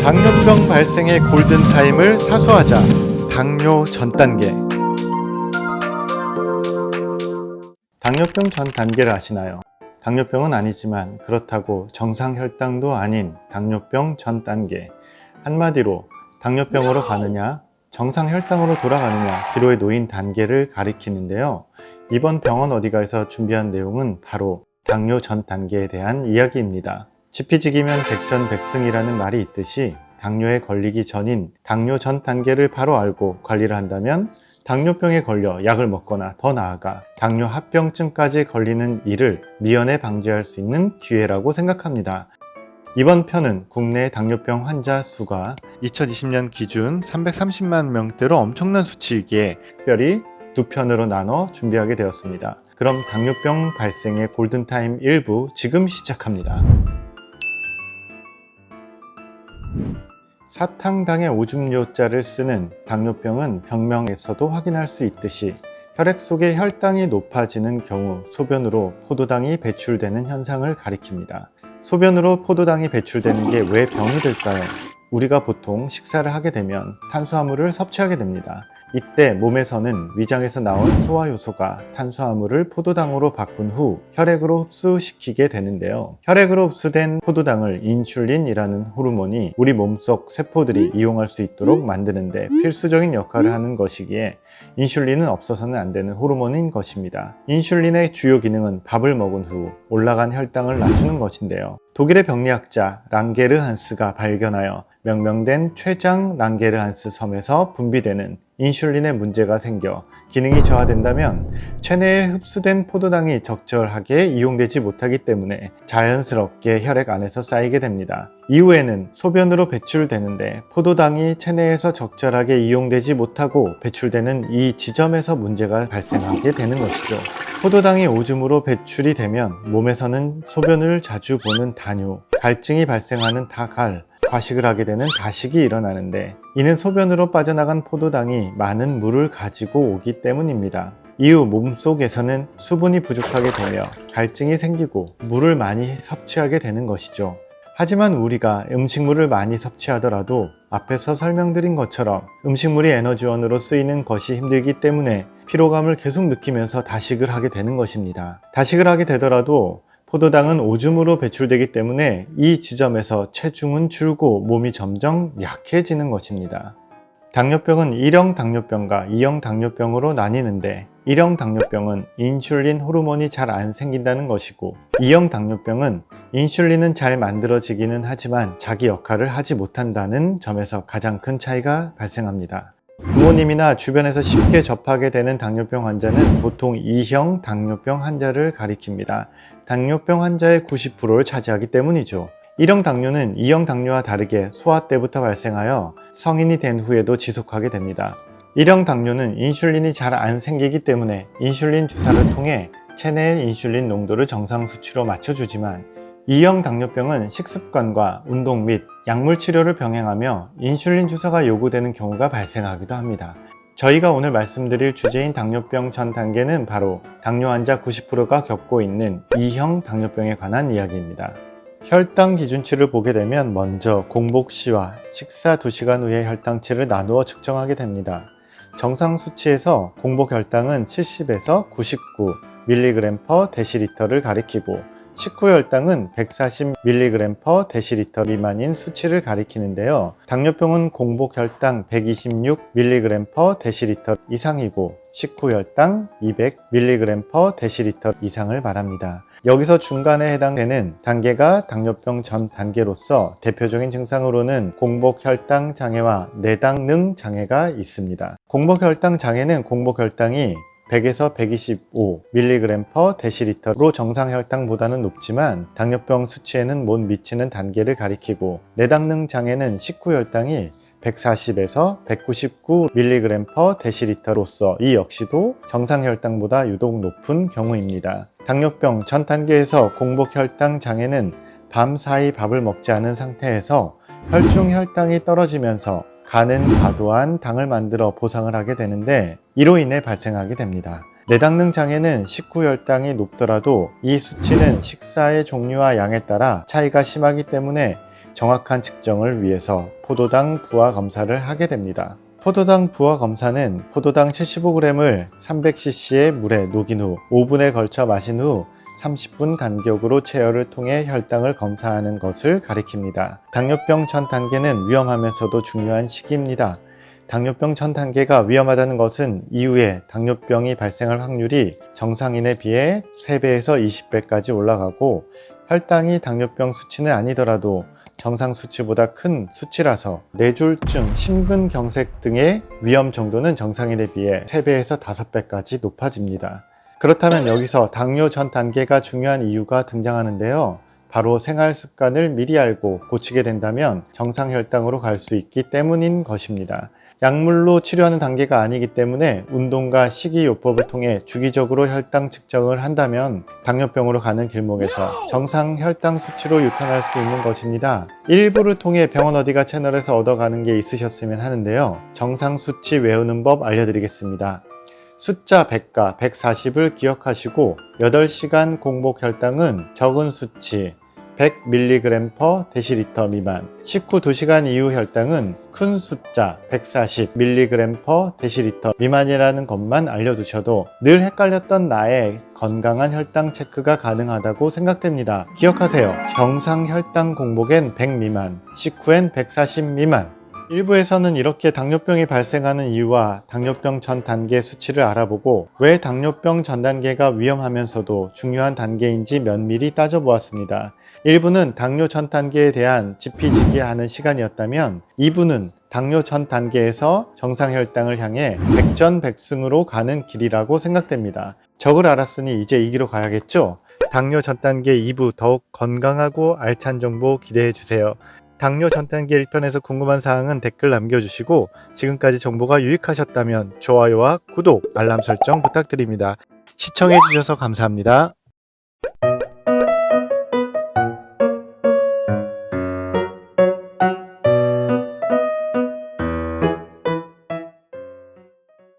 당뇨병 발생의 골든타임을 사수하자. 당뇨 전 단계. 당뇨병 전 단계를 아시나요? 당뇨병은 아니지만 그렇다고 정상 혈당도 아닌 당뇨병 전 단계. 한마디로 당뇨병으로 가느냐, 정상 혈당으로 돌아가느냐 기로에 놓인 단계를 가리키는데요. 이번 병원 어디가에서 준비한 내용은 바로 당뇨 전 단계에 대한 이야기입니다. 지피지기면 백전백승이라는 말이 있듯이 당뇨에 걸리기 전인 당뇨 전 단계를 바로 알고 관리를 한다면 당뇨병에 걸려 약을 먹거나 더 나아가 당뇨 합병증까지 걸리는 일을 미연에 방지할 수 있는 기회라고 생각합니다. 이번 편은 국내 당뇨병 환자 수가 2020년 기준 330만 명대로 엄청난 수치이기에 특별히 두 편으로 나눠 준비하게 되었습니다. 그럼 당뇨병 발생의 골든타임 1부 지금 시작합니다. 사탕당의 오줌요자를 쓰는 당뇨병은 병명에서도 확인할 수 있듯이 혈액 속의 혈당이 높아지는 경우 소변으로 포도당이 배출되는 현상을 가리킵니다. 소변으로 포도당이 배출되는 게 왜 병이 될까요? 우리가 보통 식사를 하게 되면 탄수화물을 섭취하게 됩니다. 이때 몸에서는 위장에서 나온 소화효소가 탄수화물을 포도당으로 바꾼 후 혈액으로 흡수시키게 되는데요. 혈액으로 흡수된 포도당을 인슐린이라는 호르몬이 우리 몸속 세포들이 이용할 수 있도록 만드는데 필수적인 역할을 하는 것이기에 인슐린은 없어서는 안 되는 호르몬인 것입니다. 인슐린의 주요 기능은 밥을 먹은 후 올라간 혈당을 낮추는 것인데요. 독일의 병리학자 랑게르한스가 발견하여 명명된 최장 랑게르한스 섬에서 분비되는 인슐린에 문제가 생겨 기능이 저하된다면 체내에 흡수된 포도당이 적절하게 이용되지 못하기 때문에 자연스럽게 혈액 안에서 쌓이게 됩니다. 이후에는 소변으로 배출되는데 포도당이 체내에서 적절하게 이용되지 못하고 배출되는 이 지점에서 문제가 발생하게 되는 것이죠. 포도당이 오줌으로 배출이 되면 몸에서는 소변을 자주 보는 다뇨, 갈증이 발생하는 다갈, 과식을 하게 되는 다식이 일어나는데 이는 소변으로 빠져나간 포도당이 많은 물을 가지고 오기 때문입니다. 이후 몸속에서는 수분이 부족하게 되며 갈증이 생기고 물을 많이 섭취하게 되는 것이죠. 하지만 우리가 음식물을 많이 섭취하더라도 앞에서 설명드린 것처럼 음식물이 에너지원으로 쓰이는 것이 힘들기 때문에 피로감을 계속 느끼면서 다식을 하게 되는 것입니다. 다식을 하게 되더라도 포도당은 오줌으로 배출되기 때문에 이 지점에서 체중은 줄고 몸이 점점 약해지는 것입니다. 당뇨병은 1형 당뇨병과 2형 당뇨병으로 나뉘는데 1형 당뇨병은 인슐린 호르몬이 잘 안 생긴다는 것이고 2형 당뇨병은 인슐린은 잘 만들어지기는 하지만 자기 역할을 하지 못한다는 점에서 가장 큰 차이가 발생합니다. 부모님이나 주변에서 쉽게 접하게 되는 당뇨병 환자는 보통 2형 당뇨병 환자를 가리킵니다. 당뇨병 환자의 90%를 차지하기 때문이죠. 1형 당뇨는 2형 당뇨와 다르게 소아 때부터 발생하여 성인이 된 후에도 지속하게 됩니다. 1형 당뇨는 인슐린이 잘 안 생기기 때문에 인슐린 주사를 통해 체내의 인슐린 농도를 정상 수치로 맞춰주지만 2형 당뇨병은 식습관과 운동 및 약물 치료를 병행하며 인슐린 주사가 요구되는 경우가 발생하기도 합니다. 저희가 오늘 말씀드릴 주제인 당뇨병 전 단계는 바로 당뇨 환자 90%가 겪고 있는 2형 당뇨병에 관한 이야기입니다. 혈당 기준치를 보게 되면 먼저 공복 시와 식사 2시간 후의 혈당치를 나누어 측정하게 됩니다. 정상 수치에서 공복 혈당은 70에서 99mg/dl를 가리키고 식후 혈당은 140mg/dl 미만인 수치를 가리키는데요. 당뇨병은 공복 혈당 126mg/dl 이상이고 식후 혈당 200mg/dl 이상을 말합니다. 여기서 중간에 해당되는 단계가 당뇨병 전 단계로서 대표적인 증상으로는 공복 혈당 장애와 내당능 장애가 있습니다. 공복 혈당 장애는 공복 혈당이 100에서 125mg/dl로 정상 혈당보다는 높지만 당뇨병 수치에는 못 미치는 단계를 가리키고 내당능 장애는 식후 혈당이 140에서 199mg/dl로서 이 역시도 정상 혈당보다 유독 높은 경우입니다. 당뇨병 전 단계에서 공복 혈당 장애는 밤 사이 밥을 먹지 않은 상태에서 혈중 혈당이 떨어지면서 간은 과도한 당을 만들어 보상을 하게 되는데 이로 인해 발생하게 됩니다. 내당능 장애는 식후 혈당이 높더라도 이 수치는 식사의 종류와 양에 따라 차이가 심하기 때문에 정확한 측정을 위해서 포도당 부하 검사를 하게 됩니다. 포도당 부하 검사는 포도당 75g을 300cc의 물에 녹인 후 5분에 걸쳐 마신 후 30분 간격으로 체열을 통해 혈당을 검사하는 것을 가리킵니다. 당뇨병 전 단계는 위험하면서도 중요한 시기입니다. 당뇨병 전 단계가 위험하다는 것은 이후에 당뇨병이 발생할 확률이 정상인에 비해 3배에서 20배까지 올라가고 혈당이 당뇨병 수치는 아니더라도 정상 수치보다 큰 수치라서 뇌졸중, 심근경색 등의 위험 정도는 정상인에 비해 3배에서 5배까지 높아집니다. 그렇다면 여기서 당뇨 전 단계가 중요한 이유가 등장하는데요. 바로 생활 습관을 미리 알고 고치게 된다면 정상 혈당으로 갈 수 있기 때문인 것입니다. 약물로 치료하는 단계가 아니기 때문에 운동과 식이요법을 통해 주기적으로 혈당 측정을 한다면 당뇨병으로 가는 길목에서 정상 혈당 수치로 유턴할 수 있는 것입니다. 일부를 통해 병원 어디가 채널에서 얻어가는 게 있으셨으면 하는데요. 정상 수치 외우는 법 알려드리겠습니다. 숫자 100과 140을 기억하시고 8시간 공복 혈당은 적은 수치 100mg/dL 미만, 식후 2시간 이후 혈당은 큰 숫자 140mg/dL 미만이라는 것만 알려두셔도 늘 헷갈렸던 나의 건강한 혈당 체크가 가능하다고 생각됩니다. 기억하세요. 정상 혈당 공복엔 100 미만, 식후엔 140 미만. 일부에서는 이렇게 당뇨병이 발생하는 이유와 당뇨병 전 단계 수치를 알아보고 왜 당뇨병 전 단계가 위험하면서도 중요한 단계인지 면밀히 따져보았습니다. 1부는 당뇨 전 단계에 대한 지피지기하는 시간이었다면 2부는 당뇨 전 단계에서 정상 혈당을 향해 백전백승으로 가는 길이라고 생각됩니다. 적을 알았으니 이제 이기로 가야겠죠? 당뇨 전 단계 2부 더욱 건강하고 알찬 정보 기대해 주세요. 당뇨 전 단계 1편에서 궁금한 사항은 댓글 남겨주시고 지금까지 정보가 유익하셨다면 좋아요와 구독, 알람 설정 부탁드립니다. 시청해 주셔서 감사합니다.